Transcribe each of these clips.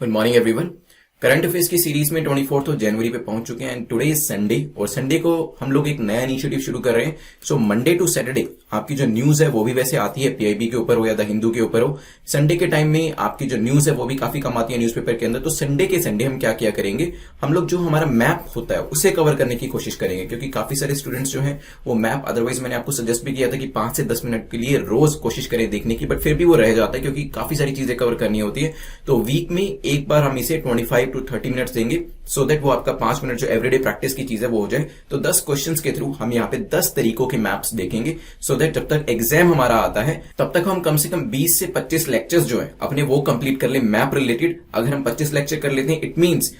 Good morning everyone. Current affairs की series में 24 जनवरी पे पहुंच चुके हैं एंड टुडे इज संडे और संडे को हम लोग एक नया इनिशिएटिव शुरू कर रहे हैं। सो मंडे टू सैटरडे आपकी जो न्यूज है वो भी वैसे आती है पीआईबी के ऊपर हो या द हिंदू के ऊपर हो। संडे के टाइम में आपकी जो न्यूज है वो भी काफी कम आती है न्यूज़पेपर के अंदर। तो संडे के संडे हम क्या किया करेंगे, हम लोग जो हमारा मैप होता है उसे कवर करने की कोशिश करेंगे, क्योंकि काफी सारे स्टूडेंट्स जो है वो मैप, अदरवाइज मैंने आपको सजेस्ट भी किया था कि 5 से 10 मिनट के लिए रोज कोशिश करें देखने की, बट फिर भी वो रह जाता है क्योंकि काफी सारी चीजें कवर करनी होती है। तो वीक में एक बार हम इसे 25 to 30 मिनट्स देंगे सो दैट वो आपका 5 मिनट जो एवरीडे प्रैक्टिस की चीज है वो हो जाए। तो 10 क्वेश्चंस के थ्रू हम यहाँ पे 10 तरीकों के मैप्स देखेंगे सो दैट जब तक एग्जाम हमारा आता है तब तक हम कम से कम 20 से 25 लेक्चर्स जो है अपने वो कंप्लीट कर ले मैप रिलेटेड। अगर हम 25 लेक्चर कर लेते हैं इट मींस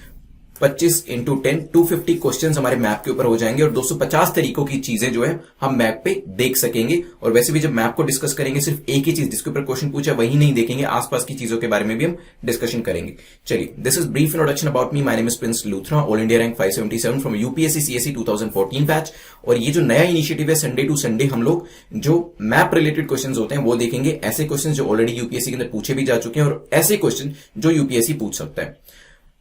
25 into 10 250 क्वेश्चंस हमारे मैप के ऊपर हो जाएंगे और 250 तरीकों की चीजें जो है हम मैप पे देख सकेंगे। और वैसे भी जब मैप को डिस्कस करेंगे सिर्फ एक ही चीज जिसके ऊपर क्वेश्चन पूछा वही नहीं देखेंगे, आसपास की चीजों के बारे में भी हम डिस्कशन करेंगे। चलिए, this is brief introduction about me. My name is Prince Luthra, all India rank 577 from UPSC CSC 2014 batch. और ये जो नया इनिशिएटिव है संडे टू संडे हम लोग जो मैप रिलेटेड क्वेश्चन होते हैं वो देखेंगे, ऐसे क्वेश्चन जो ऑलरेडी यूपीएससी के अंदर पूछे भी जा चुके हैं और ऐसे क्वेश्चन जो यूपीएससी पूछ सकता है।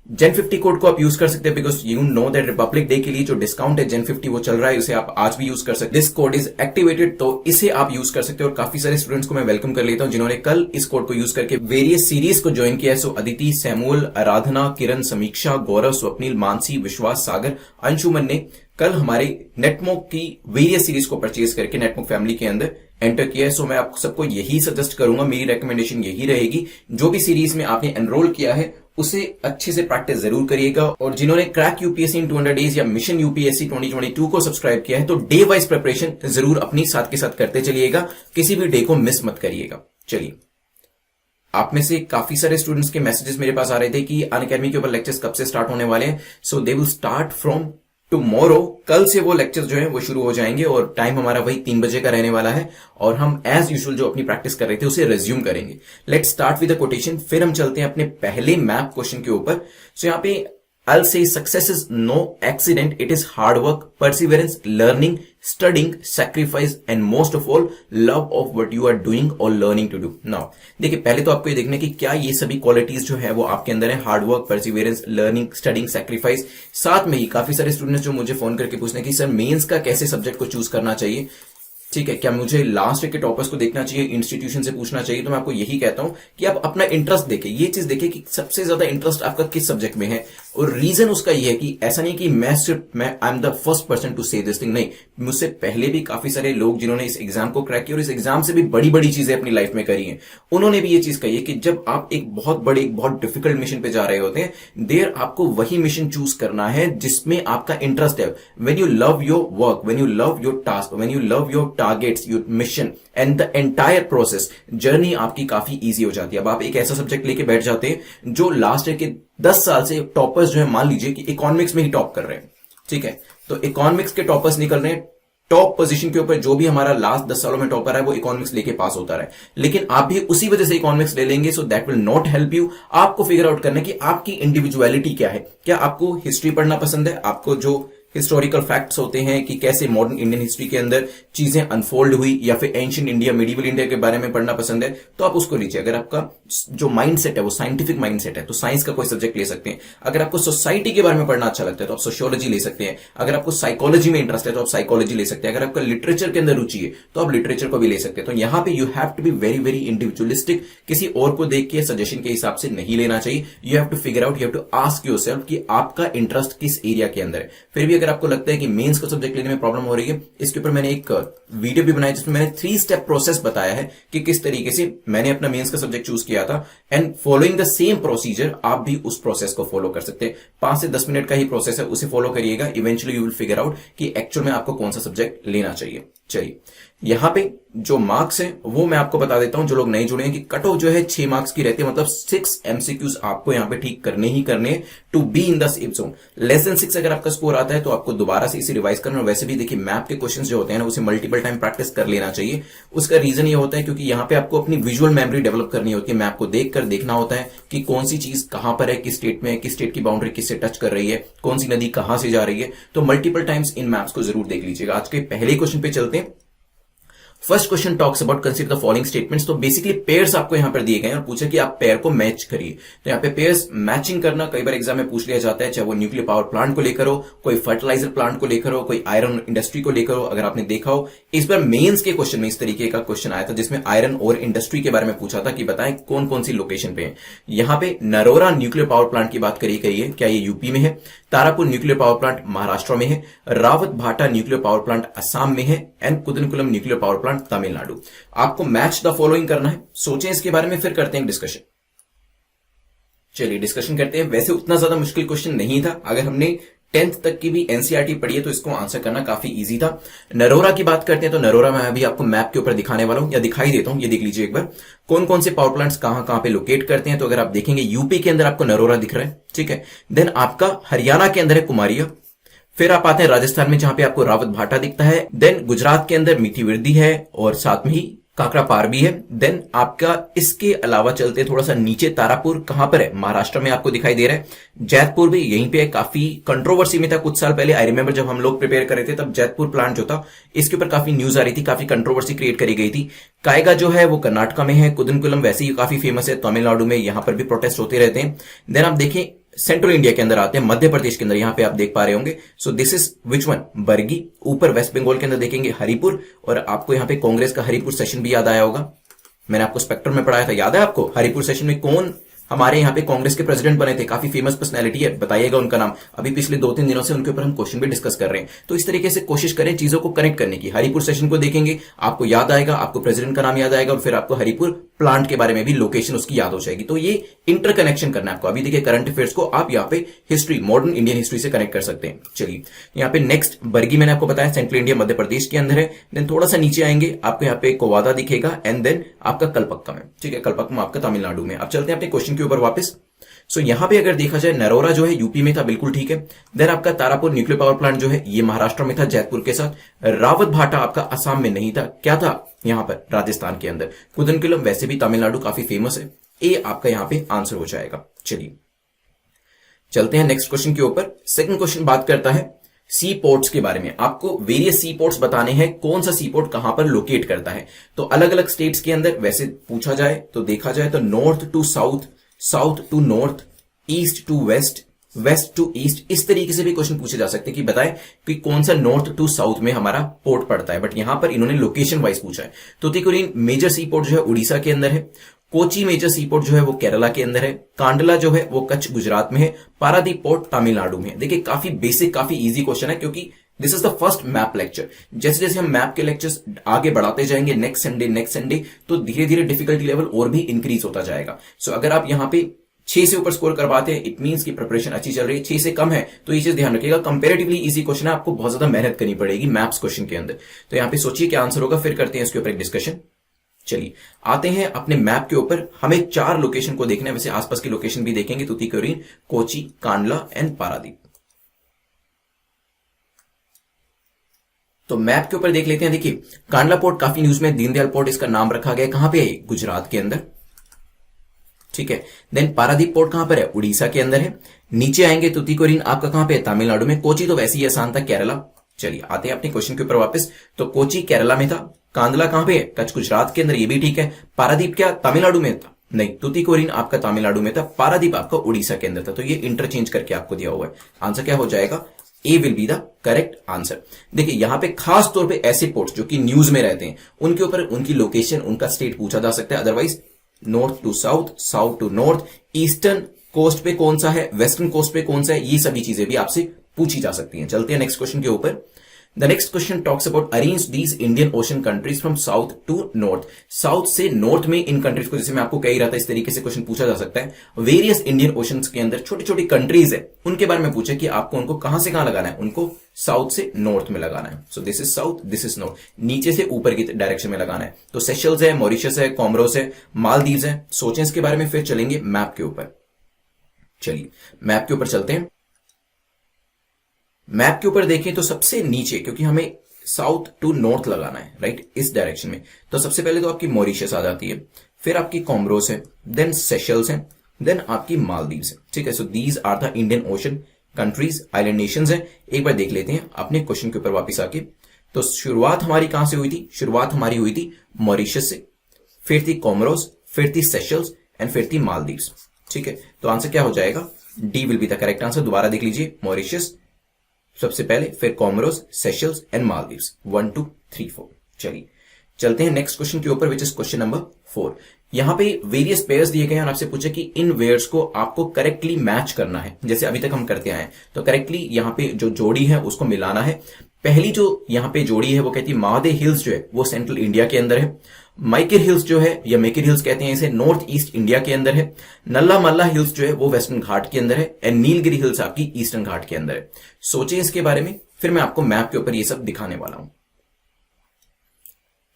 जेन 50 कोड को आप यूज कर सकते हैं because you know that Republic day के लिए जो डिस्काउंट है जेन 50 वो चल रहा है, उसे आप आज भी यूज कर सकते हैं। दिस कोड इज एक्टिवेटेड, तो इसे आप यूज कर सकते हैं। और काफी सारे स्टूडेंट्स को मैं वेलकम कर लेता हूं जिन्होंने कल इस कोड को यूज करके वेरियस सीरीज को ज्वाइन किया है। सो अदिति, सैमुअल, आराधना, किरण, समीक्षा, गौरव, स्वप्निल, मानसी, विश्वास, सागर, अंशुमन ने कल हमारे नेटमोक की वेरियस सीरीज को परचेज करके नेटमोक फैमिली के अंदर एंटर किया है। सो मैं आप सबको यही सजेस्ट करूंगा, मेरी रेकमेंडेशन यही रहेगी, जो भी सीरीज में आपने एनरोल किया है उसे अच्छे से प्रैक्टिस जरूर करिएगा। और जिन्होंने क्रैक यूपीएससी इन 200 डेज या मिशन यूपीएससी 2022 को सब्सक्राइब किया है तो डे वाइज प्रिपरेशन जरूर अपनी साथ के साथ करते चलिएगा, किसी भी डे को मिस मत करिएगा। चलिए, आप में से काफी सारे स्टूडेंट्स के मैसेजेस मेरे पास आ रहे थे कि अनअकैडमी के ऊपर लेक्चर्स कब से स्टार्ट होने वाले हैं। So they will start from tomorrow, कल से वो लेक्चर्स जो है वो शुरू हो जाएंगे और टाइम हमारा वही 3 बजे का रहने वाला है और हम एज यूजुअल जो अपनी प्रैक्टिस कर रहे थे उसे रिज्यूम करेंगे। Let's start with the quotation, फिर हम चलते हैं अपने पहले मैप क्वेश्चन के ऊपर। सो यहाँ पे I'll say success is no accident. It is hard work, perseverance, learning, studying, sacrifice, and most of all, love of what you are doing or learning to do. Now, देखिए पहले तो आपको ये देखना है कि क्या ये सभी क्वालिटीज जो है वो आपके अंदर है, hard work, Perseverance, learning, studying, sacrifice. साथ में ही काफी सारे स्टूडेंट्स जो मुझे फोन करके पूछने कि सर मेंस का कैसे सब्जेक्ट को चूज करना चाहिए, ठीक है, क्या मुझे लास्ट के टॉपर्स को देखना चाहिए, इंस्टीट्यूशन से पूछना चाहिए। तो मैं आपको यही कहता हूं कि आप अपना इंटरेस्ट देखें, ये चीज देखें कि सबसे ज्यादा इंटरेस्ट आपका किस सब्जेक्ट में है। और रीजन उसका ये है कि ऐसा नहीं कि मैं I am the first person to say this thing, नहीं, मुझसे पहले भी काफी सारे लोग जिन्होंने इस एग्जाम को क्रैक किया और इस एग्जाम से भी बड़ी बड़ी चीजें अपनी लाइफ में करी हैं, उन्होंने भी ये चीज कही है कि जब आप एक बहुत डिफिकल्ट मिशन पे जा रहे होते हैं, देर आपको वही मिशन चूज करना है जिसमें आपका इंटरेस्ट है। When you love your work, when you love your task, when you love your targets, your mission and the entire process, journey आपकी काफी इजी हो जाती है। अब आप एक ऐसा सब्जेक्ट लेके बैठ जाते हैं जो लास्ट ईयर के 10 साल से टॉपर्स जो है, मान लीजिए कि इकोनॉमिक्स में ही टॉप कर रहे हैं, ठीक है, तो इकोनॉमिक्स के टॉपर्स निकल रहे हैं टॉप पोजीशन के ऊपर, जो भी हमारा लास्ट 10 सालों में टॉपर है वो इकोनॉमिक्स लेके पास होता रहा है, लेकिन आप भी उसी वजह से इकोनॉमिक्स ले लेंगे। So that will not help you. आपको फिगर आउट करना है कि आपकी इंडिविजुअलिटी क्या है। क्या आपको हिस्ट्री पढ़ना पसंद है, आपको जो हिस्टोरिकल फैक्ट्स होते हैं कि कैसे मॉडर्न इंडियन हिस्ट्री के अंदर चीजें अनफोल्ड हुई, या फिर एंशिएंट इंडिया, मिडिवल इंडिया के बारे में पढ़ना पसंद है तो आप उसको लीजिए। अगर आपका जो माइंडसेट है वो साइंटिफिक माइंडसेट है तो साइंस का कोई सब्जेक्ट ले सकते हैं। अगर आपको सोसाइटी के बारे में पढ़ना अच्छा लगता है तो आप सोशियोलॉजी ले सकते हैं। अगर आपको साइकोलॉजी में इंटरेस्ट है तो आप साइकोलॉजी ले सकते हैं। अगर आपका लिटरेचर के अंदर रुचि है तो आप लिटरेचर को भी ले सकते हैं। तो यहां पर you have to be very very individualistic, किसी और को देख के सजेशन के हिसाब से नहीं लेना चाहिए। You have to figure out, you have to ask yourself कि आपका इंटरेस्ट किस एरिया के अंदर है। फिर भी अगर आपको लगता है कि मेंस का सब्जेक्ट लेने में प्रॉब्लम हो रही है, इसके ऊपर मैंने एक वीडियो भी बनाई जिसमें मैंने 3 स्टेप प्रोसेस बताया है कि किस तरीके से मैंने अपना मेंस का सब्जेक्ट चूज किया था। And following the same procedure आप भी उस प्रोसेस को फॉलो कर सकते हैं। 5 से 10 मिनट का ही प्रोसेस है, उसे फॉलो करिएगा। Eventually you will figure out कि एक्चुअल में आपको कौन सा सब्जेक्ट लेना चाहिए। चलिए, यहां पे जो मार्क्स है वो मैं आपको बता देता हूं, जो लोग नहीं जुड़े हैं, कि कट ऑफ जो है 6 मार्क्स की रहती है, मतलब 6 एमसीक्यूज आपको यहां पे ठीक करने ही करने to be in the safe zone. Less than 6 अगर आपका स्कोर आता है तो आपको दोबारा से इसे रिवाइज करना। और वैसे भी देखिए मैप के क्वेश्चन जो होते हैं ना उसे मल्टीपल टाइम प्रैक्टिस कर लेना चाहिए। उसका रीजन ये होता है क्योंकि यहां पे आपको अपनी विजुअल मेमोरी डेवलप करनी होती है। मैप को देखकर देखना होता है कि कौन सी चीज कहां पर है, किस स्टेट में है, किस स्टेट की बाउंड्री किससे टच कर रही है, कौन सी नदी कहां से जा रही है। तो मल्टीपल टाइम्स इन मैप्स को जरूर देख लीजिएगा। आज के पहले क्वेश्चन पे चलते हैं। First question talks about consider the following statements. तो बेसिकली पेयर्स आपको यहां पर दिए गए हैं और पूछा कि आप पेयर को मैच करिए। तो यहाँ पे पेयर्स मैचिंग करना कई बार एग्जाम में पूछ लिया जाता है, चाहे वो न्यूक्लियर पावर प्लांट को लेकर हो, कोई फर्टिलाइजर प्लांट को लेकर हो, कोई आयरन इंडस्ट्री को लेकर हो। अगर आपने देखा हो इस बार मेंस के क्वेश्चन में इस तरीके का क्वेश्चन आया था जिसमें आयरन और इंडस्ट्री के बारे में पूछा था कि बताएं कौन कौन सी लोकेशन पे है। यहां पे नरोरा न्यूक्लियर पावर प्लांट की बात करी गई है, क्या ये यूपी में है? Tarapur nuclear power plant Maharashtra में है, रावत भाटा न्यूक्लियर पावर प्लांट असम में है and Kudankulam nuclear power plant Tamil Nadu. आपको मैच द फॉलोइंग करना है, सोचें इसके बारे में, फिर करते हैं डिस्कशन। चलिए डिस्कशन करते हैं। वैसे उतना ज्यादा मुश्किल क्वेश्चन नहीं था, अगर हमने 10th तक की भी एनसीईआरटी पढ़ी है तो इसको आंसर करना काफी इजी था। नरोरा की बात करते हैं तो नरोरा मैं अभी आपको मैप के ऊपर दिखाने वाला हूं या दिखाई देता हूं, ये देख लीजिए एक बार कौन कौन से पावर प्लांट्स कहां कहां पे लोकेट करते हैं। तो अगर आप देखेंगे यूपी के अंदर आपको नरोरा दिख रहा है, ठीक है। देन आपका हरियाणा के अंदर है कुमारिया, फिर आप आते हैं राजस्थान में जहां पे आपको रावत भाटा दिखता है। देन गुजरात के अंदर मीठी विरदी है और साथ में ही काकड़ा पार भी है। देन आपका इसके अलावा चलते थोड़ा सा नीचे, तारापुर कहां पर है? महाराष्ट्र में आपको दिखाई दे रहा है। जैतपुर भी यहीं पे है, काफी कंट्रोवर्सी में था कुछ साल पहले। आई रिमेंबर जब हम लोग प्रिपेयर कर रहे थे तब जैतपुर प्लांट जो था इसके ऊपर काफी न्यूज आ रही थी, काफी कंट्रोवर्सी क्रिएट करी गई थी। कायगा जो है वो कर्नाटका में है, कुदनकुलम वैसे ही काफी फेमस है, तमिलनाडु में, यहां पर भी प्रोटेस्ट होते रहते हैं। देन आप देखें सेंट्रल इंडिया के अंदर आते हैं, मध्य प्रदेश के अंदर, यहां पे आप देख पा रहे होंगे। So this is which one? Bargi. ऊपर वेस्ट बंगाल के अंदर देखेंगे हरिपुर, और आपको यहां पे कांग्रेस का हरिपुर सेशन भी याद आया होगा, मैंने आपको स्पेक्ट्रम में पढ़ाया था, याद है आपको? हरिपुर सेशन में कौन हमारे यहाँ पे कांग्रेस के प्रेसिडेंट बने थे, काफी फेमस पर्सनैलिटी है, बताइएगा उनका नाम। अभी पिछले 2-3 दिनों से उनके ऊपर हम क्वेश्चन भी डिस्कस कर रहे हैं। तो इस तरीके से कोशिश करें चीजों को कनेक्ट करने की। हरिपुर सेशन को देखेंगे, आपको याद आएगा, आपको प्रेसिडेंट का नाम याद आएगा और फिर आपको हरिपुर प्लांट के बारे में भी लोकेशन उसकी याद हो जाएगी। तो ये इंटरकनेक्शन करना है आपको। अभी देखिए करंट अफेयर्स को आप यहाँ पे हिस्ट्री, मॉडर्न इंडियन हिस्ट्री से कनेक्ट कर सकते हैं। चलिए यहाँ पे नेक्स्ट बरगी मैंने आपको बताया सेंट्रल इंडिया मध्य प्रदेश के अंदर है। देन थोड़ा सा नीचे आएंगे आपको यहाँ पे कोवादा दिखेगा एंड देन आपका कलपक्कम है, ठीक है, कलपक्कम आपका तमिलनाडु में। अब चलते हैं अपने क्वेश्चन के ऊपर वापस। सो यहां पे अगर देखा जाए नरोरा जो है यूपी में था, बिल्कुल ठीक है। देन आपका तारापुर न्यूक्लियर पावर प्लांट जो है ये महाराष्ट्र में था जैतपुर के साथ। रावत भाटा आपका असम में नहीं था, क्या था यहां पर? राजस्थान के अंदर। कुदनकुलम वैसे भी तमिलनाडु काफी फेमस है। ए आपका यहां पे आंसर हो जाएगा। चलिए चलते हैं नेक्स्ट क्वेश्चन के ऊपर। सेकंड क्वेश्चन बात करता है सी पोर्ट्स के बारे में। आपको वेरियस सी पोर्ट्स बताने हैं, कौन सा सी पोर्ट कहां पर लोकेट करता है। तो अलग अलग स्टेट्स के अंदर वैसे पूछा जाए तो देखा जाए तो north to south, south to north, east to west, west to east, इस तरीके से भी क्वेश्चन पूछे जा सकते हैं कि बताएं कि कौन सा नॉर्थ टू साउथ में हमारा पोर्ट पड़ता है। बट यहां पर इन्होंने लोकेशन वाइज पूछा है। तूतीकोरिन मेजर सी पोर्ट जो है उड़ीसा के अंदर है। कोची मेजर सी पोर्ट जो है वो केरला के अंदर है। कांडला जो है वो कच्छ गुजरात में है। पारादीप पोर्ट तमिलनाडु में है। देखिए काफी बेसिक, काफी इजी क्वेश्चन है क्योंकि this is the first map lecture. जैसे जैसे हम मैप के लेक्चर्स आगे बढ़ाते जाएंगे नेक्स्ट संडे, तो धीरे धीरे डिफिकल्टी लेवल और भी इंक्रीज होता जाएगा। सो अगर आप यहां पे 6 से ऊपर स्कोर करवाते हैं, इट मींस की प्रिपरेशन अच्छी चल रही है। 6 से कम है तो ये चीज ध्यान रखिएगा, कंपैरेटिवली इजी क्वेश्चन है, आपको बहुत ज्यादा मेहनत करनी पड़ेगी मैथ्स क्वेश्चन के अंदर। तो यहां पे सोचिए क्या आंसर होगा, फिर करते हैं इसके ऊपर एक डिस्कशन। चलिए आते हैं अपने मैप के ऊपर। हमें 4 लोकेशन को देखना है, वैसे आसपास की लोकेशन भी देखेंगे, तूतीकोरिन, कोची, कांडला एंड पारादीप। तो मैप के ऊपर देख लेते हैं। देखिए कांडला पोर्ट काफी न्यूज में, दीनदयाल पोर्ट इसका नाम रखा गया, कहां पे है? गुजरात के अंदर, ठीक है। देन पारादीप पोर्ट कहां पर है? उड़ीसा के अंदर है। नीचे आएंगे तूतीकोरिन आपका कहां पे है? तमिलनाडु में। कोची तो वैसे ही आसान था, केरला। चलिए आते हैं अपने क्वेश्चन के ऊपर वापस। तो कोची केरला में था। कांदला कहां पे है? कच्छ गुजरात के अंदर, ये भी ठीक है। पारादीप क्या तमिलनाडु में था? नहीं, तूतीकोरिन आपका तमिलनाडु में था, पारादीप आपका उड़ीसा के अंदर था। तो ये इंटरचेंज करके आपको दिया हुआ है। आंसर क्या हो जाएगा? A will be the correct answer. देखिए यहां पे खास तौर पे ऐसे पोर्ट्स जो कि न्यूज में रहते हैं उनके ऊपर उनकी लोकेशन, उनका स्टेट पूछा जा सकता है। Otherwise north to south, south to north, eastern coast पे कौन सा है, वेस्टर्न कोस्ट पे कौन सा है, ये सभी चीजें भी आपसे पूछी जा सकती हैं। चलते हैं नेक्स्ट क्वेश्चन के ऊपर। The next question talks about arrange these Indian Ocean countries from south to north. South से नॉर्थ में इन कंट्रीज को, जैसे मैं आपको कह ही रहा था, इस तरीके से क्वेश्चन पूछा जा सकता है। वेरियस इंडियन ओशन के अंदर छोटी छोटी कंट्रीज है, उनके बारे में पूछे कि आपको उनको कहां से कहां लगाना है, उनको साउथ से नॉर्थ में लगाना है। So this is south, this is north, नीचे से ऊपर की डायरेक्शन में लगाना है। तो सेशल्स है, मॉरिशस है, कॉमरोस है, मालदीव्स है। सोचें इसके बारे में, फिर चलेंगे मैप के ऊपर। चलिए मैप के ऊपर चलते हैं। मैप के ऊपर देखें तो सबसे नीचे, क्योंकि हमें साउथ टू नॉर्थ लगाना है, राइट, इस डायरेक्शन में, तो सबसे पहले तो आपकी मॉरिशस आ जाती है, फिर आपकी कॉमरोस है, देन सेशल्स है, देन आपकी मालदीव्स है, ठीक है। So these are the Indian Ocean countries, island nations है। एक बार देख लेते हैं अपने क्वेश्चन के ऊपर वापस आके। तो शुरुआत हमारी कहां से हुई थी? शुरुआत हमारी हुई थी मॉरिशस से, फिर थी कोमोरोस, फिर थी सेशल्स एंड फिर थी मालदीव्स। ठीक है, तो आंसर क्या हो जाएगा? D will be the correct answer. दोबारा देख लीजिए, मॉरिशस सबसे पहले, फिर कोमोरोस, सेशल्स एंड मालदीव्स। 1 2 3 4। चलिए चलते हैं नेक्स्ट क्वेश्चन के ऊपर, विच इज क्वेश्चन नंबर 4। यहां पे वेरियस पेयर्स दिए गए हैं और आपसे पूछा कि इन वेयर्स को आपको करेक्टली मैच करना है, जैसे अभी तक हम करते आए हैं। तो करेक्टली यहां पे जो जोड़ी है उसको मिलाना है। पहली जो यहां पे जोड़ी है वो कहती है माहदे हिल्स जो है वो सेंट्रल इंडिया के अंदर है। माइकिर हिल्स जो है, या मेकिर हिल्स कहते हैं इसे, नॉर्थ ईस्ट इंडिया के अंदर है। नल्ला मल्ला हिल्स जो है वो वेस्टर्न घाट के अंदर है। एंड नीलगिरी हिल्स आपकी ईस्टर्न घाट के अंदर है। सोचिए इसके बारे में, फिर मैं आपको मैप के ऊपर ये सब दिखाने वाला हूं।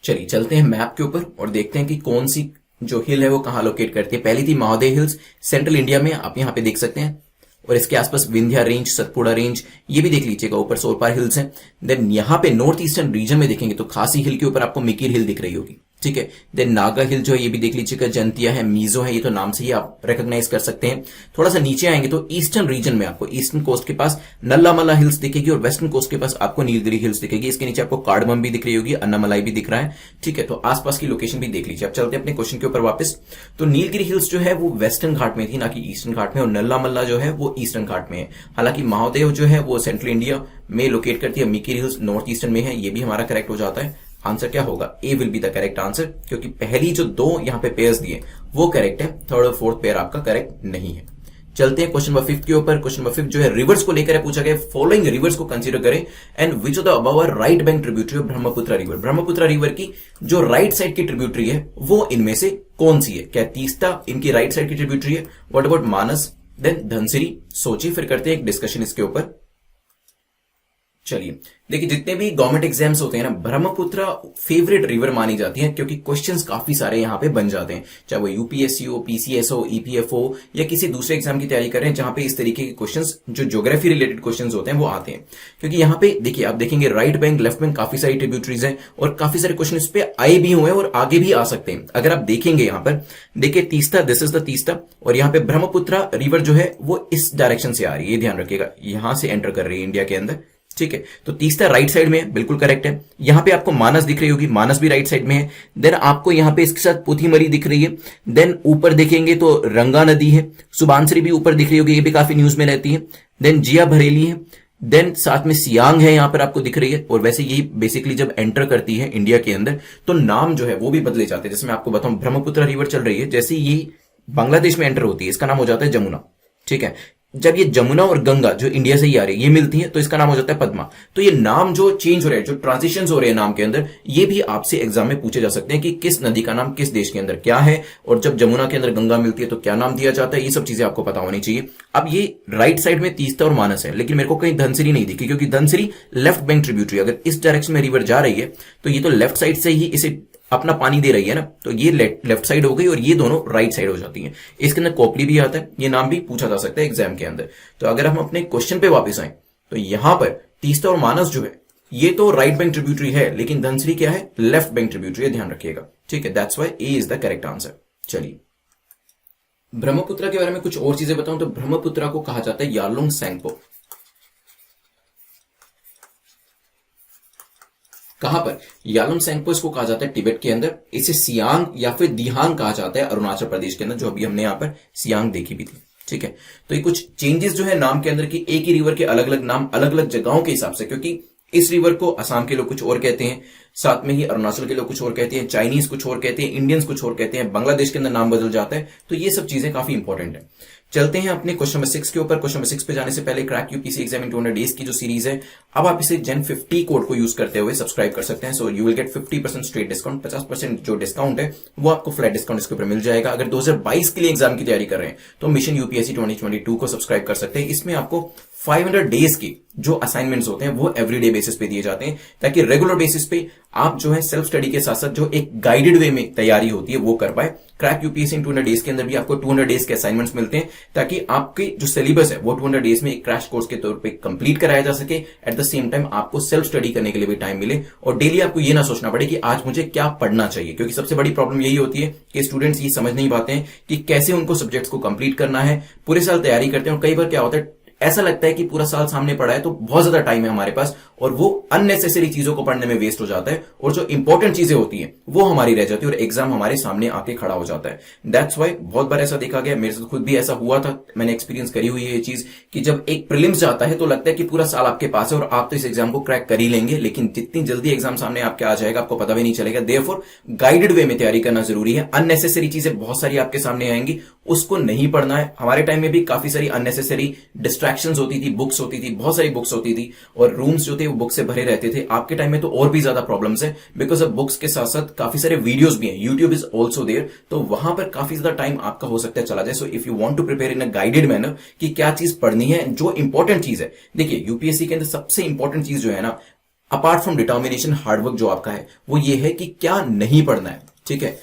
चलिए चलते हैं मैप के ऊपर और देखते हैं कि कौन सी जो हिल है वो कहां लोकेट करती है। पहली थी माहदे हिल्स, सेंट्रल इंडिया में, आप यहां पे देख सकते हैं। और इसके आसपास विंध्या रेंज, सतपुड़ा रेंज, ये भी देख लीजिएगा, ऊपर सोरपार हिल्स हैं। देन यहां पे नॉर्थ ईस्टर्न रीजन में देखेंगे तो खासी हिल के ऊपर आपको मिकिर हिल दिख रही होगी। ठीक है, देन नागा हिल जो है ये भी देख लीजिएगा, जंतिया है, मीजो है, ये तो नाम से ही आप रिकॉग्नाइज कर सकते हैं। थोड़ा सा नीचे आएंगे तो ईस्टर्न रीजन में आपको ईस्टर्न कोस्ट के पास नल्ला मल्ला हिल्स दिखेगी और वेस्टर्न कोस्ट के पास आपको नीलगिरी हिल्स दिखेगी। इसके नीचे आपको कार्डमम भी दिख रही होगी, अन्नामलाई भी दिख रहा है। ठीक है, तो आसपास की लोकेशन भी देख लीजिए। अब चलते हैं अपने क्वेश्चन के ऊपर वापस। तो नीलगिरी हिल्स जो है वो वेस्टर्न घाट में थी, ना कि ईस्टर्न घाट में, और नल्ला मल्ला जो है वो ईस्टर्न घाट में है। हालांकि महादेव जो है वो सेंट्रल इंडिया में लोकेट करती है, मिकिर हिल्स नॉर्थ ईस्टर्न में है। ये भी हमारा करेक्ट हो जाता है। आंसर क्या होगा? A will be the correct answer, क्योंकि पहली जो दो यहां पे पेयर्स दिए वो करेक्ट है, थर्ड और फोर्थ पेयर आपका करेक्ट नहीं है। चलते हैं क्वेश्चन नंबर 5 के ऊपर। क्वेश्चन नंबर 5 जो है रिवर्स को लेकर पूछा गया, फॉलोइंग रिवर्स को कंसीडर करें and which of the above are right bank tributary of Brahmaputra river. Brahmaputra river की जो राइट साइड की ट्रिब्यूटरी है वो इनमें से कौन सी है? क्या तीस्ता इनकी राइट साइड की ट्रिब्यूटरी है? What about Manas, then Dhansiri? सोचिए, फिर करते हैं एक डिस्कशन इसके ऊपर। चलिए देखिए, जितने भी गवर्नमेंट एग्जाम्स होते हैं ना, ब्रह्मपुत्र फेवरेट रिवर मानी जाती है, क्योंकि क्वेश्चंस काफी सारे यहां पे बन जाते हैं, चाहे वो यूपीएससी हो, पीसीएस हो, ईपीएफ हो, या किसी दूसरे एग्जाम की तैयारी कर रहे हैं जहां पे इस तरीके के क्वेश्चंस जो ज्योग्राफी रिलेटेड क्वेश्चंस होते हैं वो आते हैं। क्योंकि यहां पे देखिए, आप देखेंगे राइट बैंक, लेफ्ट बैंक, काफी सारी ट्रिब्यूटरीज हैं और काफी सारे क्वेश्चन इस पे आए भी हुए हैं और आगे भी आ सकते हैं। अगर आप देखेंगे यहां पर, देखिए Teesta, this is the Teesta, और यहां पे ब्रह्मपुत्र रिवर जो है वो इस डायरेक्शन से आ रही है, ये ध्यान रखिएगा, यहां से एंटर कर रही है इंडिया के अंदर। ठीक है, तो तीस्ता राइट साइड में है, बिल्कुल करेक्ट है। यहां पे आपको मानस दिख रही होगी, मानस भी राइट साइड में है। देन आपको यहां पे इसके साथ पुथीमरी दिख रही है। देन ऊपर देखेंगे तो रंगा नदी है, सुबानसरी भी ऊपर दिख रही होगी, ये भी काफी न्यूज में रहती है। देन जिया भरेली है, देन साथ में सियांग है, यहां पर आपको दिख रही है। और वैसे यही बेसिकली जब एंटर करती है इंडिया के अंदर तो नाम जो है वो भी बदले जाते हैं। जैसे मैं आपको बताऊं, ब्रह्मपुत्र रिवर चल रही है, जैसे ये बांग्लादेश में एंटर होती है इसका नाम हो जाता है जमुना। ठीक है, जब ये जमुना और गंगा जो इंडिया से ही आ रही है ये मिलती है तो इसका नाम हो जाता है पद्मा। तो ये नाम जो चेंज हो रहे हैं, जो ट्रांजिशन हो रहे हैं नाम के अंदर, ये भी आपसे एग्जाम में पूछे जा सकते हैं कि किस नदी का नाम किस देश के अंदर क्या है, और जब जमुना के अंदर गंगा मिलती है तो क्या नाम दिया जाता है। ये सब चीजें आपको पता होनी चाहिए। अब ये राइट साइड में तीस्ता और मानस है, लेकिन मेरे को कहीं धनसिरी नहीं दिखी, क्योंकि धनसिरी लेफ्ट बैंक ट्रिब्यूटरी, अगर इस डायरेक्शन में रिवर जा रही है तो ये तो लेफ्ट साइड से ही इसे अपना पानी दे रही है ना, तो ये लेफ्ट साइड हो गई और ये दोनों राइट साइड हो जाती हैं। इसके अंदर कोपली भी आता है, ये नाम भी पूछा जा सकता है एग्जाम के अंदर। तो अगर हम अपने क्वेश्चन पे वापस आए तो यहां पर तीस्ता और मानस जो है ये तो राइट बैंक ट्रिब्यूटरी है, लेकिन धनसिरी क्या है? लेफ्ट बैंक ट्रिब्यूटरी है, ध्यान रखिएगा। ठीक है, that's why A is the correct answer. चलिए ब्रह्मपुत्र के बारे में कुछ और चीजें बताऊं तो ब्रह्मपुत्र को कहा जाता है यारलुंग सेंगपो। कहां पर? यालुंग सेंगपो इसको कहा जाता है तिब्बत के अंदर। इसे सियांग या फिर दिहांग कहा जाता है अरुणाचल प्रदेश के अंदर, जो अभी हमने यहां पर सियांग देखी भी थी। ठीक है, तो ये कुछ चेंजेस जो है नाम के अंदर की, एक ही रिवर के अलग अलग नाम अलग अलग जगहों के हिसाब से, क्योंकि इस रिवर को असम के लोग कुछ और कहते हैं, साथ में ही अरुणाचल के लोग कुछ और कहते हैं, चाइनीज कुछ और कहते हैं, इंडियंस कुछ और कहते हैं, बांग्लादेश के अंदर नाम बदल जाता है। तो ये सब चीजें काफी इंपॉर्टेंट है। चलते हैं अपने क्वेश्चन नंबर 6 के ऊपर। क्वेश्चन नंबर 6 पे जाने से पहले crack UPSC exam in 200 days की जो सीरीज है, अब आप इसे Gen 50 कोड को यूज करते हुए सब्सक्राइब कर सकते हैं। So you will get 50% straight discount. 50% जो डिस्काउंट है वो आपको फ्लैट डिस्काउंट इसके ऊपर मिल जाएगा। अगर 2022 के लिए एग्जाम की तैयारी कर रहे हैं तो मिशन यूपीएससी 2022 को सब्सक्राइब कर सकते हैं। इसमें आपको 500 डेज की जो असाइनमेंट्स होते हैं वो एवरीडे बेसिस पे दिए जाते हैं, ताकि रेगुलर बेसिस पे आप जो है सेल्फ स्टडी के साथ साथ जो एक गाइडेड वे में तैयारी होती है वो कर पाए। क्रैक यूपीएससी इन 200 डेज के अंदर भी आपको 200 डेज के असाइनमेंट्स मिलते हैं, ताकि आपके जो सिलेबस है वो 200 डेज में एक क्रैश कोर्स के तौर पे कंप्लीट कराया जा सके। एट द सेम टाइम आपको सेल्फ स्टडी करने के लिए भी टाइम मिले और डेली आपको ये ना सोचना पड़े कि आज मुझे क्या पढ़ना चाहिए, क्योंकि सबसे बड़ी प्रॉब्लम यही होती है कि स्टूडेंट्स ये समझ नहीं पाते हैं कि कैसे उनको सब्जेक्ट्स को कंप्लीट करना है। पूरे साल तैयारी करते हैं और कई बार क्या होता है ऐसा लगता है कि पूरा साल सामने पड़ा है तो बहुत ज्यादा टाइम है हमारे पास, और वो अननेसेसरी चीजों को पढ़ने में वेस्ट हो जाता है, और जो इंपॉर्टेंट चीजें होती हैं वो हमारी रह जाती है और एग्जाम हमारे सामने आके खड़ा हो जाता है। दैट्स वाई बहुत बार ऐसा देखा गया, मेरे साथ खुद भी ऐसा हुआ था, मैंने एक्सपीरियंस करी हुई है ये चीज, कि जब एक प्रीलिम्स जाता है तो लगता है कि पूरा साल आपके पास है और आप तो इस एग्जाम को क्रैक कर ही लेंगे, लेकिन जितनी जल्दी एग्जाम सामने आपके आ जाएगा आपको पता भी नहीं चलेगा। देयरफॉर गाइडेड वे में तैयारी करना जरूरी है। अननेसेसरी चीजें बहुत सारी आपके सामने आएंगी, उसको नहीं पढ़ना है। हमारे टाइम में भी काफी सारी अननेसेसरी डिस्ट्रैक्शंस होती थी, बुक्स होती थी, बहुत सारी बुक्स होती थी, और रूम्स जो थे वो बुक से भरे रहते थे। आपके टाइम में तो और भी ज्यादा प्रॉब्लम्स है, बिकॉज ऑफ बुक्स के साथ साथ काफी सारे वीडियोस भी हैं, यूट्यूब इज ऑल्सो देयर, तो वहां पर काफी ज्यादा टाइम आपका हो सकता है चला जाए। So if you want to prepare in a guided manner कि क्या चीज पढ़नी है, जो इंपॉर्टेंट चीज है। देखिए यूपीएससी के अंदर सबसे इंपॉर्टेंट चीज जो है ना, अपार्ट फ्रॉम डिटर्मिनेशन, हार्डवर्क जो आपका है, वो ये है कि क्या नहीं पढ़ना है। ठीक है,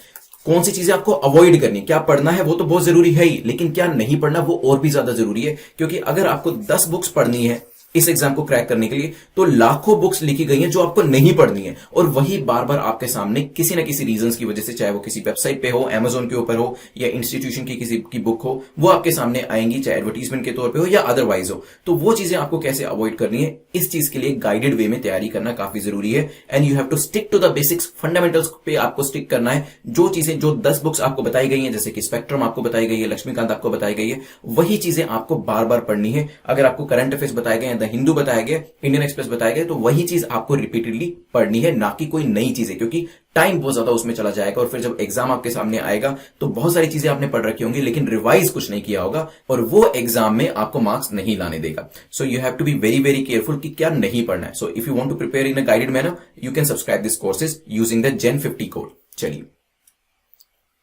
कौन सी चीजें आपको अवॉइड करनी, क्या पढ़ना है वो तो बहुत जरूरी है ही, लेकिन क्या नहीं पढ़ना वो और भी ज्यादा जरूरी है। क्योंकि अगर आपको 10 बुक्स पढ़नी है इस एग्जाम को क्रैक करने के लिए, तो लाखों बुक्स लिखी गई हैं जो आपको नहीं पढ़नी है, और वही बार बार आपके सामने किसी ना किसी रीजंस की वजह से, चाहे वो किसी वेबसाइट पे हो, अमेजोन के ऊपर हो, या इंस्टीट्यूशन की किसी की बुक हो, वो आपके सामने आएंगी, चाहे एडवर्टीजमेंट के तौर पे हो या अदरवाइज हो। तो वो चीजें आपको कैसे अवॉइड करनी है, इस चीज के लिए गाइडेड वे में तैयारी करना काफी जरूरी है। And you have to stick to the basics, fundamentals पे आपको स्टिक करना है। जो चीजें, जो 10 बुक्स आपको बताई गई हैं, जैसे कि स्पेक्ट्रम आपको बताई गई है, लक्ष्मीकांत आपको बताई गई है, वही चीजें आपको बार बार पढ़नी है। अगर आपको करंट अफेयर्स बताए गए हैं, द हिंदू बताया गया, इंडियन एक्सप्रेस बताया गया, तो वही चीज आपको रिपीटेडली पढ़नी है, ना कि कोई नई चीजें, क्योंकि टाइम बहुत ज्यादा उसमें चला जाएगा, और फिर जब एग्जाम आपके सामने आएगा तो बहुत सारी चीजें आपने पढ़ रखी होंगी लेकिन रिवाइज कुछ नहीं किया होगा, और वो एग्जाम में आपको मार्क्स नहीं लाने देगा। So you have to be very very careful कि क्या नहीं पढ़ना है। So if you want to prepare in a guided manner, you can subscribe this courses using the gen 50 code. चलिए,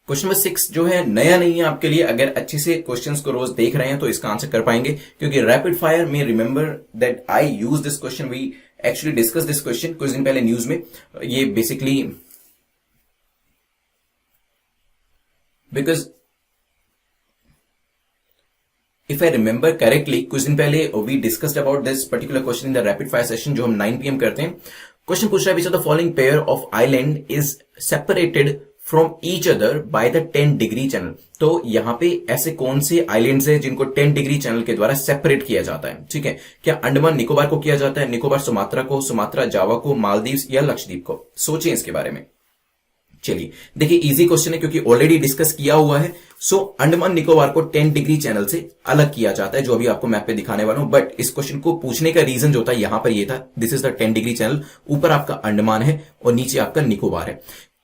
क्वेश्चन नंबर 6 जो है नया नहीं है आपके लिए। अगर अच्छे से क्वेश्चंस को रोज देख रहे हैं तो इसका आंसर कर पाएंगे, क्योंकि रैपिड फायर में, remember that I use this question, we actually discuss this question कुछ दिन पहले न्यूज में। ये basically because if I remember correctly, कुछ दिन पहले we discussed about this particular question in the rapid fire session जो हम 9 PM करते हैं। क्वेश्चन पूछ रहा है, विच of the following pair of island is separated from each other by the 10 degree channel. तो यहां पे ऐसे कौन से आइलैंड्स हैं जिनको 10 डिग्री चैनल के द्वारा सेपरेट किया जाता है। ठीक है, क्या अंडमान निकोबार को किया जाता है, निकोबार सुमात्रा को, सुमात्रा जावा को, मालदीव्स या लक्षद्वीप को? सोचिए इसके बारे में। चलिए देखिए, इजी क्वेश्चन है क्योंकि ऑलरेडी डिस्कस किया हुआ है। सो अंडमान निकोबार को 10 डिग्री चैनल से अलग किया जाता है, जो अभी आपको मैप पे दिखाने वाला हूं। बट इस क्वेश्चन को पूछने का रीजन जो था यहां पर ये था, this is the 10 degree channel, ऊपर आपका अंडमान है और नीचे आपका निकोबार है।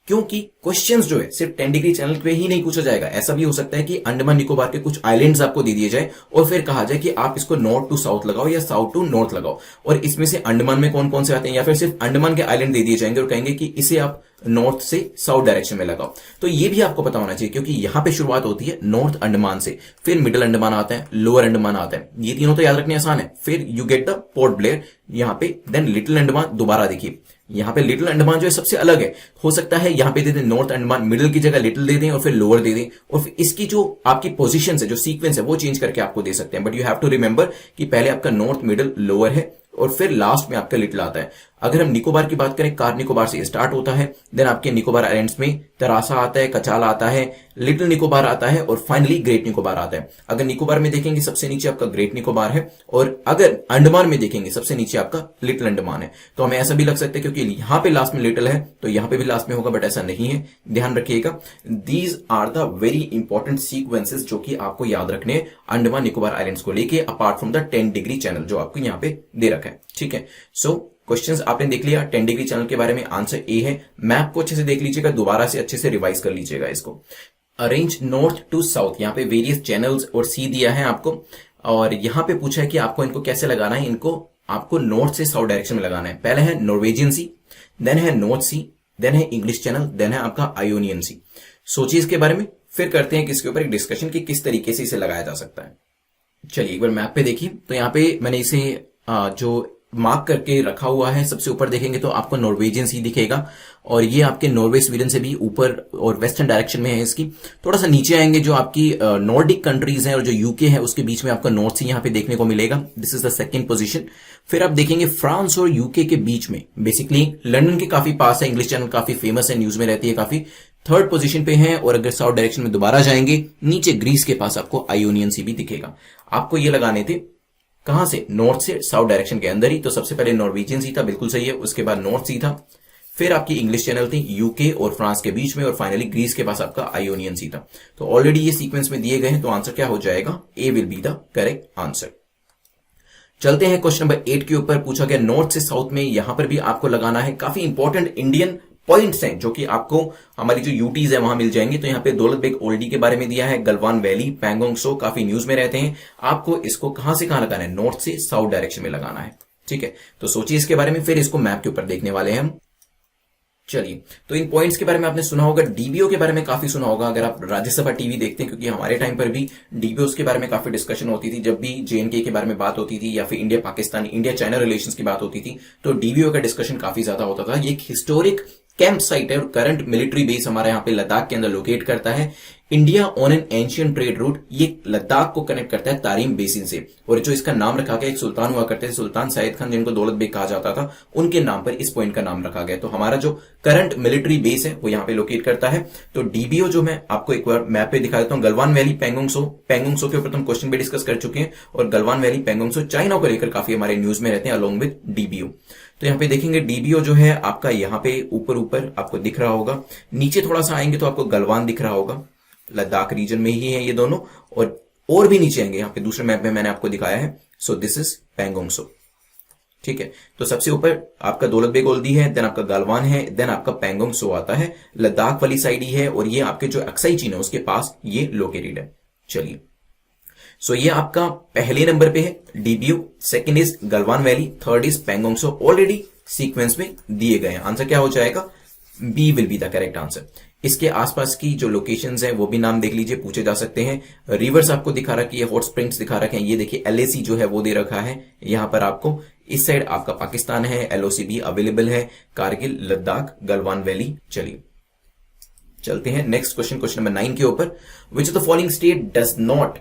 क्योंकि क्वेश्चंस जो है सिर्फ 10 डिग्री चैनल पे ही नहीं पूछा जाएगा, ऐसा भी हो सकता है कि अंडमान निकोबार के कुछ आइलैंड्स आपको दे दिए जाए और फिर कहा जाए कि आप इसको नॉर्थ टू साउथ लगाओ या साउथ टू नॉर्थ लगाओ, और इसमें से अंडमान में कौन कौन से आते हैं, या फिर सिर्फ अंडमान के आइलैंड दे दिए जाएंगे और कहेंगे कि इसे आप नॉर्थ से साउथ डायरेक्शन में लगाओ। तो ये भी आपको पता होना चाहिए, क्योंकि यहां पे शुरुआत होती है नॉर्थ अंडमान से, फिर मिडिल अंडमान आता है, लोअर अंडमान आता है, ये तीनों तो याद रखने आसान है। फिर you get the port Blair यहां पे, देन लिटिल अंडमान। दोबारा देखिए, यहां पे लिटिल अंडमान जो है सबसे अलग है, हो सकता है यहां पे दे दें नॉर्थ अंडमान, मिडिल की जगह लिटिल दे दें और फिर लोअर दे दें, और फिर इसकी जो आपकी पोजीशन है, जो सीक्वेंस है, वो चेंज करके आपको दे सकते हैं। But you have to remember कि पहले आपका नॉर्थ, मिडिल, लोअर है और फिर लास्ट में आपका लिटिल आता है। अगर हम निकोबार की बात करें, कार निकोबार से स्टार्ट होता है, देन आपके निकोबार आइलैंड्स में तरासा आता है, कचाल आता है, लिटिल निकोबार आता है और फाइनली ग्रेट निकोबार आता है। अगर निकोबार में देखेंगे सबसे नीचे आपका ग्रेट निकोबार है, और अगर अंडमान में देखेंगे सबसे नीचे आपका लिटिल अंडमान है। तो हमें ऐसा भी लग सकता है क्योंकि यहां पे लास्ट में लिटिल है तो यहां पे भी लास्ट में होगा, बट ऐसा नहीं है, ध्यान रखिएगा। These are the very important sequences जो कि आपको याद रखने हैं अंडमान निकोबार आइलैंड्स को लेके, apart from the 10 degree channel जो आपको यहां पे दे रखा है। ठीक है, सो क्वेश्चंस आपने देख लिया 10 डिग्री चैनल के बारे में, आंसर ए है। मैप को अच्छे से देख लीजिएगा, दोबारा से अच्छे से रिवाइज कर लीजिएगा इसको। अरेंज नॉर्थ टू साउथ, यहाँ पे वेरियस चैनल्स और सी दिया है आपको, और यहां पे पूछा है कि आपको इनको कैसे लगाना है। इनको आपको नॉर्थ से साउथ डायरेक्शन में लगाना है। पहले है नॉर्वेजियन सी, देन है नॉर्थ सी, देन है इंग्लिश चैनल, देन है आपका आयोनियन सी। सोचिए इसके बारे में, फिर करते हैं किसके ऊपर एक डिस्कशन कि किस तरीके से इसे लगाया जा सकता है। चलिए एक बार मैप पे देखिए, तो यहाँ पे मैंने इसे जो मार्क करके रखा हुआ है, सबसे ऊपर देखेंगे तो आपको नॉर्वेजियन सी दिखेगा, और ये आपके नॉर्वे स्वीडन से भी ऊपर और वेस्टर्न डायरेक्शन में है इसकी। थोड़ा सा नीचे आएंगे जो आपकी नॉर्डिक कंट्रीज हैं और जो यूके है उसके बीच में आपका नॉर्थ सी यहाँ पे देखने को मिलेगा, this is the second position. फिर आप देखेंगे फ्रांस और यूके के बीच में, बेसिकली लंदन के काफी पास है, इंग्लिश चैनल काफी फेमस है, न्यूज में रहती है काफी, थर्ड पोजीशन पे है। और अगर साउथ डायरेक्शन में दोबारा जाएंगे, नीचे ग्रीस के पास आपको आयोनियन सी भी दिखेगा। आपको ये लगाने थे कहां से? नॉर्थ से साउथ डायरेक्शन के अंदर ही। तो सबसे पहले नॉर्वेजियन सी था, बिल्कुल सही है। उसके बाद नॉर्थ सी था, फिर आपकी इंग्लिश चैनल थी यूके और फ्रांस के बीच में, और फाइनली ग्रीस के पास आपका आयोनियन सी था। तो ऑलरेडी ये सीक्वेंस में दिए गए हैं, तो आंसर क्या हो जाएगा? A will be the correct answer. चलते हैं क्वेश्चन नंबर 8 के ऊपर। पूछा गया नॉर्थ से साउथ में, यहां पर भी आपको लगाना है काफी इंपॉर्टेंट इंडियन पॉइंट्स हैं जो कि आपको हमारी जो यूटीज है वहां मिल जाएंगे। तो यहां पे दौलत बेग ओल्डी के बारे में दिया है, गलवान वैली, पैंगोंग सो काफी न्यूज में रहते हैं। आपको इसको कहां से कहां लगाना है? नॉर्थ से साउथ डायरेक्शन में लगाना है, ठीक है। तो सोचिए इसके बारे में, फिर इसको मैप के ऊपर देखने वाले हैं हम। चलिए, तो इन पॉइंट्स के बारे में आपने सुना होगा, डीबीओ के बारे में काफी सुना होगा अगर आप राज्यसभा टीवी देखते हैं, क्योंकि हमारे टाइम पर भी डीबीओ के बारे में काफी डिस्कशन होती थी। जब भी जेएनके के बारे में बात होती थी या फिर India Pakistan, India China relations की बात होती थी, तो डीबीओ का डिस्कशन काफी ज्यादा होता था। ये एक हिस्टोरिक कैंप साइट है और करंट मिलिट्री बेस हमारे यहाँ पे लद्दाख के अंदर लोकेट करता है। India on an ancient trade route, ये लद्दाख को कनेक्ट करता है तारीम बेसिन से। और जो इसका नाम रखा गया, एक सुल्तान हुआ करते थे, सुल्तान सैयद खान, जिनको दौलत बेग कहा जाता था, उनके नाम पर इस पॉइंट का नाम रखा गया। तो हमारा जो करंट मिलिट्री बेस है वो यहाँ पे लोकेट करता है। तो डीबीओ जो मैं आपको एक बार मैप पे दिखा देता हूँ, गलवान वैली, पैंगोंग सो के ऊपर तो हम क्वेश्चन भी डिस्कस कर चुके हैं, और Galwan valley, Pangong so China को लेकर काफी हमारे न्यूज में रहते हैं अलोंग विद डीबीओ। तो यहाँ पे देखेंगे डीबीओ जो है आपका यहाँ पे ऊपर ऊपर आपको दिख रहा होगा, नीचे थोड़ा सा आएंगे तो आपको गलवान दिख रहा होगा, लद्दाख रीजन में ही है ये दोनों। और भी नीचे आएंगे, यहाँ पे दूसरे मैप में मैंने आपको दिखाया है। सो दिस इज पैंगोंग सो, ठीक है। तो सबसे ऊपर आपका दौलत बेग ओल्डी है, देन आपका गलवान है, देन आपका पैंगोंग सो आता है, लद्दाख वाली साइड ही है, और ये आपके जो अक्साई चीन है उसके पास ये लोकेटेड है। चलिए, सो ये आपका पहले नंबर पे है DBO, second is Galwan Valley, third is Pangong Tso. Already sequence में दिए गए हैं। आंसर क्या हो जाएगा? B will be the correct answer. इसके आसपास की जो लोकेशंस हैं वो भी नाम देख लीजिए, पूछे जा सकते हैं। रिवर्स आपको दिखा रखी है, हॉट स्प्रिंग्स दिखा रखे हैं, ये देखिए एलएसी जो है वो दे रखा है यहां पर आपको। इस साइड आपका पाकिस्तान है, एलओसी भी अवेलेबल है, कारगिल, लद्दाख, गलवान वैली। चलिए चलते हैं नेक्स्ट क्वेश्चन, क्वेश्चन नंबर 9 के ऊपर। Which of the following state does not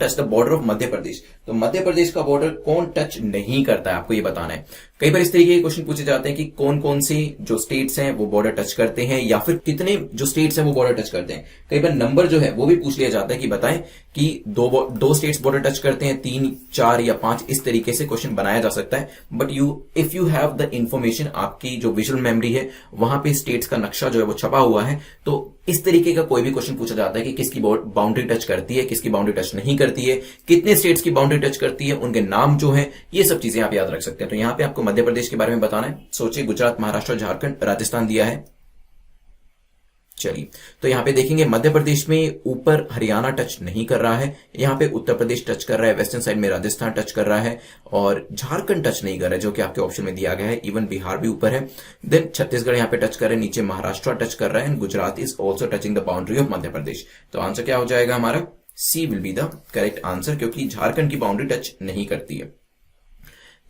touch the border of Madhya Pradesh? तो मध्य प्रदेश का बॉर्डर कौन टच नहीं करता है, आपको ये बताना है। कई बार इस तरीके के क्वेश्चन पूछे जाते हैं कि कौन कौन से जो स्टेट्स हैं वो बॉर्डर टच करते हैं, या फिर कितने जो स्टेट्स हैं वो बॉर्डर टच करते हैं। कई बार नंबर जो है वो भी पूछ लिया जाता है कि बताएं कि दो स्टेट्स बॉर्डर टच करते हैं, 3, 4 या 5, इस तरीके से क्वेश्चन बनाया जा सकता है। But if you have the information, आपकी जो विजुअल मेमोरी है वहां पे स्टेट्स का नक्शा जो है वो छपा हुआ है, तो इस तरीके का कोई भी क्वेश्चन पूछा जाता है कि किसकी बाउंड्री टच करती है, किसकी बाउंड्री टच नहीं करती है, कितने स्टेट्स की बाउंड्री टच करती है, उनके नाम जो है, ये सब चीजें आप याद रख सकते हैं। तो यहां पे आपको मध्य प्रदेश के बारे में बताना है। सोचिए, गुजरात, महाराष्ट्र, झारखंड, राजस्थान दिया है। चलिए, तो यहां पे देखेंगे मध्य प्रदेश में ऊपर हरियाणा टच नहीं कर रहा है, यहां पे उत्तर प्रदेश टच कर रहा है, वेस्टर्न साइड में राजस्थान टच कर रहा है, और झारखंड टच नहीं कर रहा है, जो कि आपके ऑप्शन में दिया गया है। इवन बिहार भी ऊपर है। देन छत्तीसगढ़ यहां पे टच कर रहे हैं, नीचे महाराष्ट्र टच कर रहा है, and Gujarat is also touching the boundary of Madhya Pradesh. तो आंसर क्या हो जाएगा हमारा? C will be the correct answer, क्योंकि झारखंड की बाउंड्री टच नहीं करती है।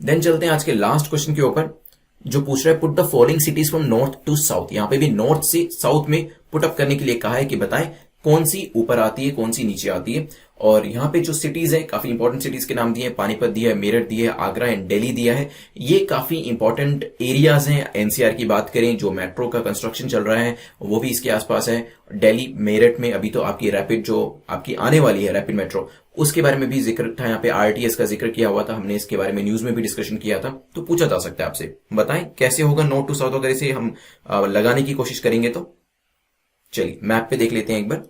देन चलते हैं आज के लास्ट क्वेश्चन के ऊपर, जो पूछ रहा है put the following cities from north to south. यहां पे भी नॉर्थ से साउथ में पुट अप करने के लिए कहा है कि बताएं कौन सी ऊपर आती है, कौन सी नीचे आती है। और यहां पे जो सिटीज है, काफी इंपॉर्टेंट सिटीज के नाम दिए हैं, पानीपत दिया है, मेरठ दिया है, आगरा एंड दिल्ली दिया है। ये काफी इंपॉर्टेंट एरियाज हैं। एनसीआर की बात करें, जो मेट्रो का कंस्ट्रक्शन चल रहा है वो भी इसके आसपास है। दिल्ली, मेरठ में अभी तो आपकी रैपिड जो आपकी आने वाली है रैपिड मेट्रो, उसके बारे में भी जिक्र था। यहाँ पे आरटीएस का जिक्र किया हुआ था, हमने इसके बारे में न्यूज में भी डिस्कशन किया था। तो पूछा जा सकता है आपसे, बताएं कैसे होगा नॉर्थ टू साउथ, अगर इसे हम लगाने की कोशिश करेंगे तो। चलिए मैप पे देख लेते हैं एक बार।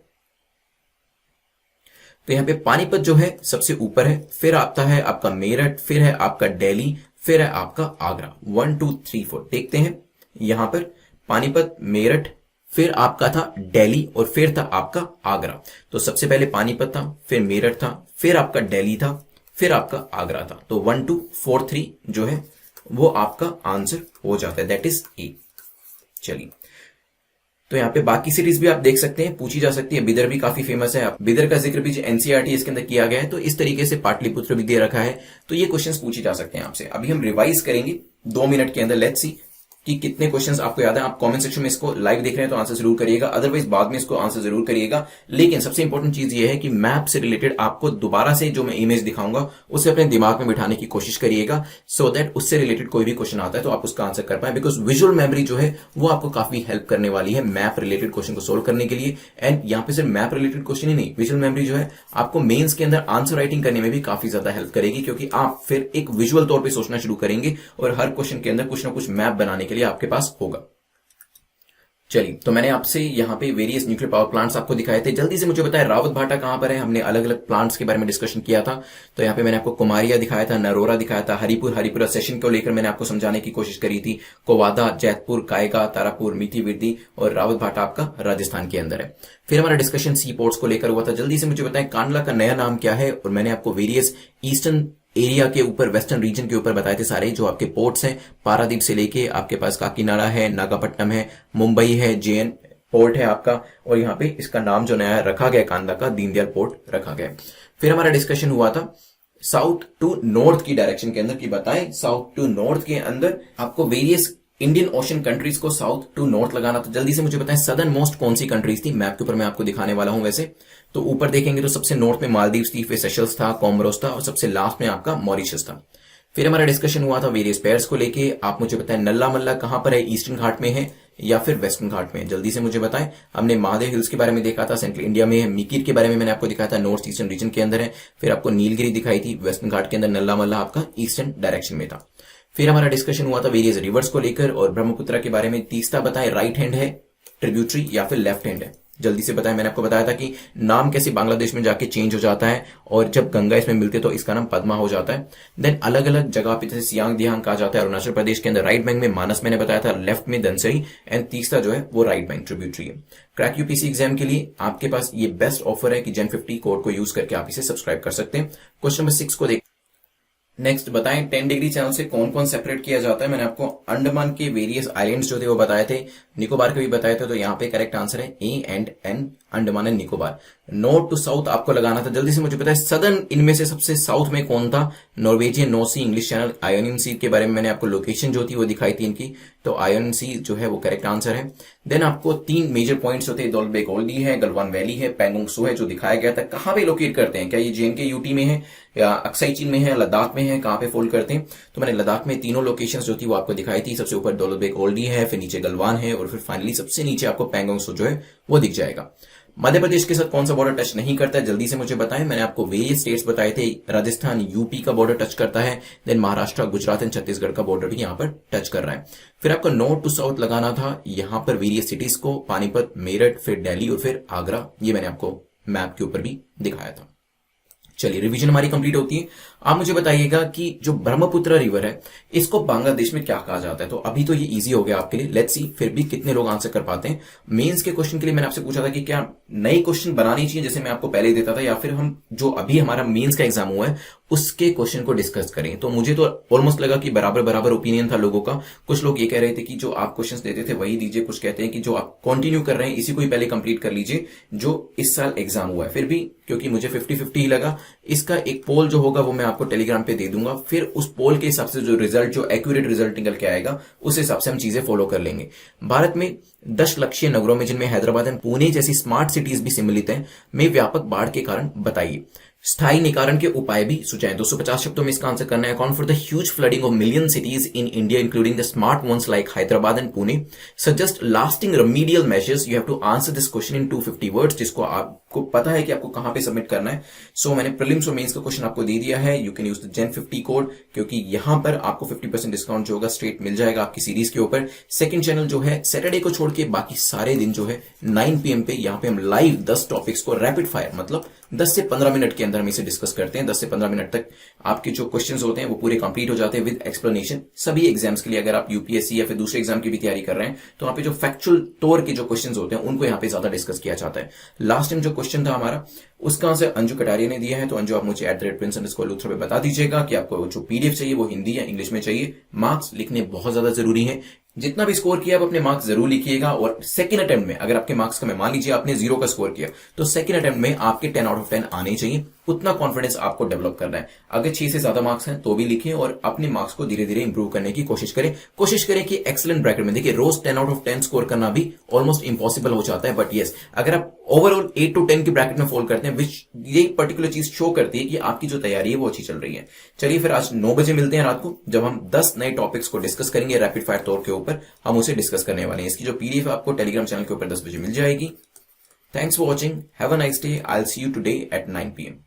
तो यहां पे पानीपत जो है सबसे ऊपर है, फिर आता है आपका मेरठ, फिर है आपका दिल्ली, फिर है आपका आगरा। 1 2 3 4 देखते हैं। यहां पर पानीपत, मेरठ, फिर आपका था दिल्ली, और फिर था आपका आगरा। तो सबसे पहले पानीपत था, फिर मेरठ था, फिर आपका दिल्ली था, फिर आपका आगरा था। तो 1 2 4 3 जो है वो आपका आंसर हो जाता है, दैट इज ए। चलिए, तो यहाँ पे बाकी सिटीज भी आप देख सकते हैं, पूछी जा सकती है। बिदर भी काफी फेमस है, बिदर का जिक्र भी एनसीईआरटी इसके अंदर किया गया है। तो इस तरीके से पाटलिपुत्र भी दे रखा है। तो ये क्वेश्चंस पूछे जा सकते हैं आपसे। अभी हम रिवाइज करेंगे 2 मिनट के अंदर। लेट्स सी कि कितने क्वेश्चंस आपको याद है। आप कमेंट सेक्शन में इसको लाइव देख रहे हैं तो आंसर जरूर करिएगा, अदरवाइज बाद में इसको आंसर जरूर करिएगा। लेकिन सबसे इंपॉर्टेंट चीज ये है कि मैप से रिलेटेड आपको दोबारा से जो मैं इमेज दिखाऊंगा उसे अपने दिमाग में बिठाने की कोशिश करिएगा, सो दैट उससे रिलेटेड कोई भी क्वेश्चन आता है तो आप उसका आंसर कर पाए। बिकॉज विजुअल मेमोरी जो है वो आपको काफी हेल्प करने वाली है मैप रिलेटेड क्वेश्चन को सोल्व करने के लिए। एंड यहाँ पे सिर्फ मैप रिलेटेड क्वेश्चन ही नहीं, विजुअल मेमोरी जो है आपको मेंस के अंदर आंसर राइटिंग करने में भी काफी ज्यादा हेल्प करेगी, क्योंकि आप फिर एक विजुअल तौर पर सोचना शुरू करेंगे और हर क्वेश्चन के अंदर कुछ ना कुछ मैप बनाने के लिए आपके पास होगा। चलिए, तो मैंने आपसे यहाँ पे वेरियस न्यूक्लियर पावर प्लांट्स आपको दिखाए थे। जल्दी से मुझे बताएं रावत भाटा कहां पर है। हमने अलग अलग प्लांट्स के बारे में डिस्कशन किया था। तो यहाँ पे मैंने आपको कुमारिया दिखाया था, नरोरा दिखाया था, हरिपुरा सेशन को लेकर मैंने आपको समझाने की कोशिश करी थी। कोवादा, जैतपुर, कायगा, तारापुर, मीठी विरदी और रावत भाटा आपका राजस्थान के अंदर है। फिर हमारा डिस्कशन सी पोर्ट्स को लेकर हुआ था। जल्दी से मुझे बताएं कांडला का नया नाम क्या है। और मैंने आपको वेरियस ईस्टर्न एरिया के ऊपर, वेस्टर्न रीजन के ऊपर बताए थे सारे जो आपके पोर्ट्स हैं, पारादीप से लेके आपके पास काकीनाडा है, नागापट्टनम है, मुंबई है, जेएन पोर्ट है आपका, और यहाँ पे इसका नाम जो नया रखा गया कांडला का, दीनदयाल पोर्ट रखा गया। फिर हमारा डिस्कशन हुआ था साउथ टू नॉर्थ की डायरेक्शन के अंदर, कि बताएं साउथ टू नॉर्थ के अंदर आपको वेरियस इंडियन ओशन कंट्रीज को साउथ टू नॉर्थ लगाना। तो जल्दी से मुझे बताएं सदर्न मोस्ट कौन सी कंट्रीज थी। मैप के ऊपर मैं आपको दिखाने वाला हूं। वैसे तो ऊपर देखेंगे तो सबसे नॉर्थ में मालदीव्स थी, फिर सेशल्स था, कोमोरोस था और सबसे लास्ट में आपका मॉरिशस था। फिर हमारा डिस्कशन हुआ था वेरियस पेयर्स को लेके। आप मुझे बताएं नल्ला मल्ला कहां पर है, ईस्टर्न घाट में है या फिर वेस्टर्न घाट में। जल्दी से मुझे बताएं। हमने महादेव हिल्स के बारे में देखा था, सेंट्रल इंडिया में है। मीकीर के बारे में मैंने आपको दिखाया था, नॉर्थ ईस्टर्न रीजन के अंदर है। फिर आपको नीलगिरी दिखाई थी, वेस्टर्न घाट के अंदर। नल्ला मल्ला आपका ईस्टर्न डायरेक्शन में था। फिर हमारा डिस्कशन हुआ था वेरियस रिवर्स को लेकर और ब्रह्मपुत्र के बारे में। तीसरा बताएं राइट हैंड है ट्रिब्यूटरी या फिर लेफ्ट हैंड है। जल्दी से बताएं। मैंने आपको बताया था कि नाम कैसे बांग्लादेश में जाके चेंज हो जाता है और जब गंगा इसमें मिलते तो इसका नाम पद्मा हो जाता है। देन अलग अलग जगह पे जैसे सियांग दियांग कहा जाता है अरुणाचल प्रदेश के अंदर। राइट बैंक में मानस मैंने बताया था, लेफ्ट में धनसरी एंड तीसरा जो है वो राइट बैंक ट्रिब्यूटरी है। क्रैक यूपीसी एग्जाम के लिए आपके पास ये बेस्ट ऑफर है कि जेन 50 कोड को यूज करके आप इसे सब्सक्राइब कर सकते हैं। क्वेश्चन नंबर 6 को देख। नेक्स्ट बताएं 10 डिग्री चैनल से कौन कौन सेपरेट किया जाता है। मैंने आपको अंडमान के वेरियस आइलैंड्स जो थे वो बताए थे, निकोबार के भी बताए थे। तो यहाँ पे करेक्ट आंसर है A and N, Andaman and Nicobar. North to south आपको लगाना था। जल्दी से मुझे पता है सदर्न इनमें से सबसे साउथ में कौन था। नॉर्वेजियन नॉर्थ सी, इंग्लिश चैनल, आयोनियन सी के बारे में मैंने आपको लोकेशन जो थी वो दिखाई थी इनकी। तो आयोनियन सी जो है वो करेक्ट आंसर है। देन आपको 3 मेजर पॉइंट्स होते हैं, दौलत बेग ओल्डी है, गलवान वैली है, पैंगोंग सो है जो दिखाया गया था। कहां पे लोकेट करते हैं, क्या ये जेएनके यूटी में है या अक्साई चीन में है, लद्दाख में है, कहां पे फोल्ड करते हैं। तो मैंने लद्दाख में तीनों लोकेशंस जो थी वो आपको दिखाई थी। सबसे ऊपर दौलत बेग ओल्डी है, फिर नीचे गलवान है और फिर फाइनली सबसे नीचे आपको पैंगोंग सो जो है वो दिख जाएगा। मध्य प्रदेश के साथ कौन सा बॉर्डर टच नहीं करता है, जल्दी से मुझे बताएं। मैंने आपको वेरियस स्टेट्स बताए थे। राजस्थान यूपी का बॉर्डर टच करता है। देन महाराष्ट्र, गुजरात एंड छत्तीसगढ़ का बॉर्डर भी यहां पर टच कर रहा है। फिर आपको नॉर्थ टू साउथ लगाना था यहां पर वेरियस सिटीज को, पानीपत, मेरठ, फिर दिल्ली और फिर आगरा। ये मैंने आपको मैप के ऊपर भी दिखाया था। चलिए, रिवीजन हमारी कंप्लीट होती है। आप मुझे बताइएगा कि जो ब्रह्मपुत्र रिवर है इसको बांग्लादेश में क्या कहा जाता है। तो अभी तो ये इजी हो गया आपके लिए। लेट्स सी फिर भी कितने लोग आंसर कर पाते हैं। मेंस के क्वेश्चन के लिए मैंने आपसे पूछा था कि क्या नए क्वेश्चन बनाने चाहिए जैसे मैं आपको पहले देता था, या फिर हम जो अभी हमारा मेंस का एग्जाम हुआ है उसके क्वेश्चन को डिस्कस करें। तो मुझे तो ऑलमोस्ट लगा कि बराबर बराबर ओपिनियन था लोगों का। कुछ लोग ये कह रहे थे कि जो आप क्वेश्चन देते थे वही दीजिए, कुछ कहते हैं कि जो आप कंटिन्यू कर रहे हैं इसी को ही पहले कंप्लीट कर लीजिए जो इस साल एग्जाम हुआ है। फिर भी क्योंकि मुझे 50-50 ही लगा, इसका एक पोल जो होगा वो मैं आपको टेलीग्राम पे दे दूंगा। फिर उस पोल के हिसाब से जो रिजल्ट, जो एक्यूरेट रिजल्ट निकल के आएगा उस हिसाब से हम चीजें फॉलो कर लेंगे। भारत में 10 लक्षीय नगरों में, जिनमें हैदराबाद एंड पुणे जैसी स्मार्ट सिटीज भी सम्मिलित हैं, में व्यापक बाढ़ के कारण बताइए। स्थायी निकारण के उपाय भी सुझाएं। 250 शब्दों में इसका आंसर करना है। Account for the huge flooding of million cities in India including the smart ones like Hyderabad and Pune. Suggest lasting remedial measures. You have to answer this question in 250 words, जिसको आपको पता है कि आपको कहां पे सबमिट करना है। सो मैंने प्रीलिम्स और मेंस का क्वेश्चन आपको दे दिया है। You can use the gen 50 code, क्योंकि यहां पर आपको 50% डिस्काउंट जो होगा स्ट्रेट मिल जाएगा आपकी सीरीज के ऊपर। सेकंड चैनल जो है सैटरडे को छोड़ के बाकी सारे दिन जो है 9 PM पे यहां पे हम लाइव 10 टॉपिक्स को रैपिड फायर, मतलब 10 से 15 मिनट के अंदर हम इसे डिस्कस करते हैं। 10 से 15 मिनट तक आपके जो क्वेश्चंस होते हैं वो पूरे कंप्लीट हो जाते हैं विद एक्सप्लेनेशन। सभी एग्जाम्स के लिए, अगर आप यूपीएससी या फिर दूसरे एग्जाम की भी तैयारी कर रहे हैं तो वहां पे जो फैक्चुअल तौर के जो क्वेश्चंस होते हैं उनको यहाँ पे ज्यादा डिस्कस किया जाता है। लास्ट टाइम जो क्वेश्चन था हमारा उसका आंसर अंजू कटारिया ने दिया है। तो अंजू, आप मुझे @prince_luthra पे बता दीजिएगा कि आपको जो पीडीएफ चाहिए वो हिंदी या इंग्लिश में चाहिए। मार्क्स लिखने बहुत ज्यादा जरूरी है। जितना भी स्कोर किया आप अपने मार्क्स जरूर लिखिएगा। और सेकंड अटेम्प्ट में अगर आपके मार्क्स का, मान लीजिए आपने 0 का स्कोर किया, तो सेकंड अटेम्प्ट में आपके 10 आउट ऑफ 10 आने चाहिए। उतना कॉन्फिडेंस आपको डेवलप करना है। अगर 6 से ज्यादा मार्क्स हैं तो भी लिखिए और अपने मार्क्स को धीरे धीरे इंप्रूव करने की कोशिश करें कि एक्सीलेंट ब्रैकेट में। देखिए रोज 10 आउट ऑफ 10 स्कोर करना भी ऑलमोस्ट इम्पॉसिबल हो जाता है, बट यस अगर आप ओवरऑल 8 to 10 की ब्रैकेट में फॉल करते हैं, विच ये पर्टिकुलर चीज शो करती है कि आपकी जो तैयारी है वो अच्छी चल रही है। चलिए फिर आज 9 बजे मिलते हैं रात को, जब हम 10 नए टॉपिक्स को डिस्कस करेंगे रैपिड फायर तौर के ऊपर। हम उसे डिस्कस करने वाले हैं। इसकी जो पीडीएफ आपको टेलीग्राम चैनल के ऊपर 10 बजे मिल जाएगी। Thanks for watching, have a nice day, I will see you today at 9 PM